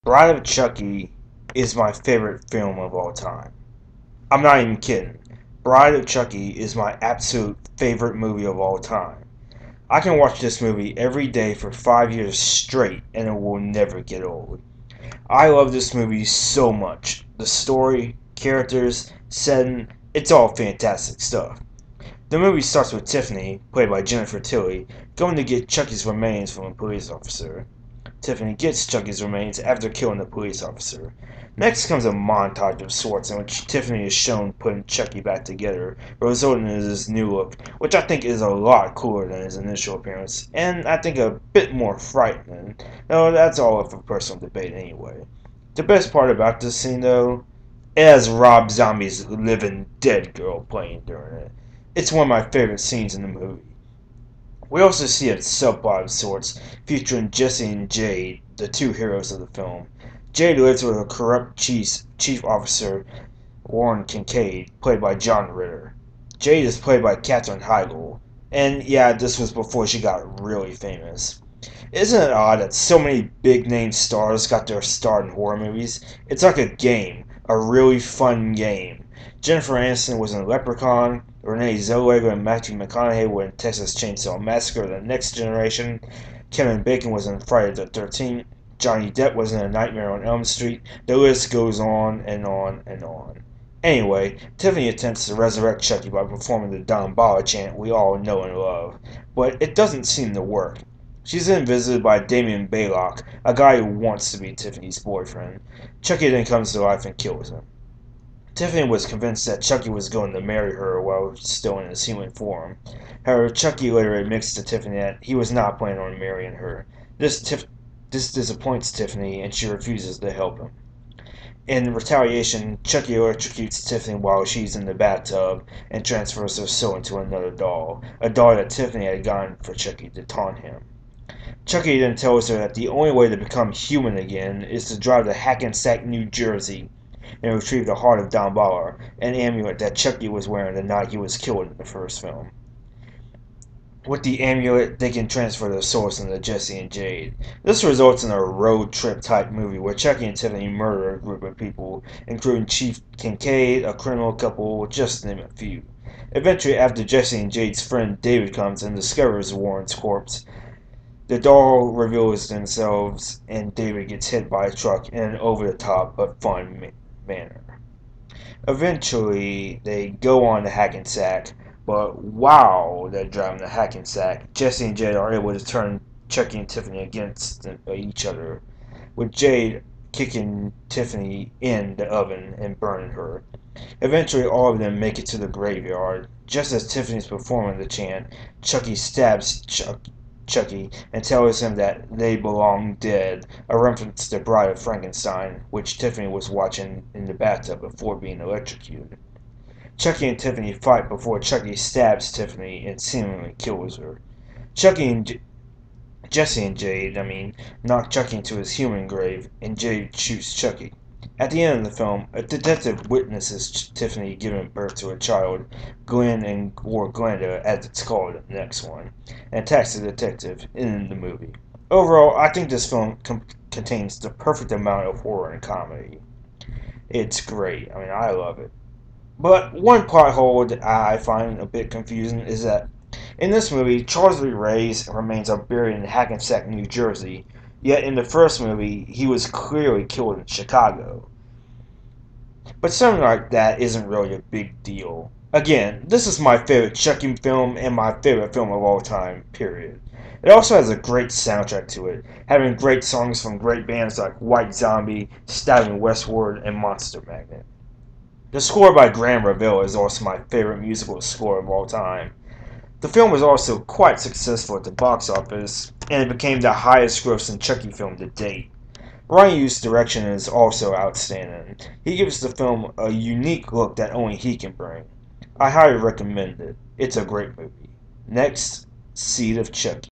Bride of Chucky is my favorite film of all time. I'm not even kidding. Bride of Chucky is my absolute favorite movie of all time. I can watch this movie every day for 5 years straight and it will never get old. I love this movie so much. The story, characters, setting, it's all fantastic stuff. The movie starts with Tiffany, played by Jennifer Tilly, going to get Chucky's remains from a police officer. Tiffany gets Chucky's remains after killing the police officer. Next comes a montage of sorts in which Tiffany is shown putting Chucky back together, resulting in his new look, which I think is a lot cooler than his initial appearance, and I think a bit more frightening, though that's all up for personal debate anyway. The best part about this scene, though, it has Rob Zombie's Living Dead girl playing during it. It's one of my favorite scenes in the movie. We also see a subplot of sorts featuring Jesse and Jade, the two heroes of the film. Jade lives with a corrupt chief officer, Warren Kincaid, played by John Ritter. Jade is played by Katherine Heigl, and yeah, this was before she got really famous. Isn't it odd that so many big name stars got their start in horror movies? It's like a game, a really fun game. Jennifer Aniston was in Leprechaun, Renee Zellweger and Matthew McConaughey were in Texas Chainsaw Massacre: The Next Generation, Kevin Bacon was in Friday the 13th, Johnny Depp was in A Nightmare on Elm Street, the list goes on and on and on. Anyway, Tiffany attempts to resurrect Chucky by performing the Don Bala chant we all know and love, but it doesn't seem to work. She's then visited by Damien Baylock, a guy who wants to be Tiffany's boyfriend. Chucky then comes to life and kills him. Tiffany was convinced that Chucky was going to marry her while still in his human form. However, Chucky later admits to Tiffany that he was not planning on marrying her. This disappoints Tiffany, and she refuses to help him. In retaliation, Chucky electrocutes Tiffany while she's in the bathtub and transfers her soul into another doll, a doll that Tiffany had gotten for Chucky to taunt him. Chucky then tells her that the only way to become human again is to drive to Hackensack, New Jersey, and retrieve the heart of Don Bala, an amulet that Chucky was wearing the night he was killed in the first film. With the amulet, they can transfer their souls into Jesse and Jade. This results in a road trip type movie where Chucky and Tiffany murder a group of people, including Chief Kincaid, a criminal couple, just to name a few. Eventually, after Jesse and Jade's friend David comes and discovers Warren's corpse, the doll reveals themselves and David gets hit by a truck in an over-the-top but fun manner. Eventually, they go on to Hackensack, but while they're driving to Hackensack, Jesse and Jade are able to turn Chucky and Tiffany against each other, with Jade kicking Tiffany in the oven and burning her. Eventually, all of them make it to the graveyard. Just as Tiffany's performing the chant, Chucky stabs Chucky and tells him that they belong dead, a reference to Bride of Frankenstein, which Tiffany was watching in the bathtub before being electrocuted. Chucky and Tiffany fight before Chucky stabs Tiffany and seemingly kills her. Jesse and Jade, knock Chucky into his human grave, and Jade shoots Chucky. At the end of the film, a detective witnesses Tiffany giving birth to a child, Glenn or Glenda as it's called in the next one, and attacks the detective in the movie. Overall, I think this film contains the perfect amount of horror and comedy. It's great. I love it. But one plot hole that I find a bit confusing is that in this movie, Charles Lee Ray's remains are buried in Hackensack, New Jersey, yet in the first movie, he was clearly killed in Chicago. But something like that isn't really a big deal. Again, this is my favorite Chucky film and my favorite film of all time, period. It also has a great soundtrack to it, having great songs from great bands like White Zombie, Stabbing Westward, and Monster Magnet. The score by Graham Revelle is also my favorite musical score of all time. The film was also quite successful at the box office, and it became the highest grossing Chucky film to date. Ryan Yu's direction is also outstanding. He gives the film a unique look that only he can bring. I highly recommend it. It's a great movie. Next, Seed of Chucky.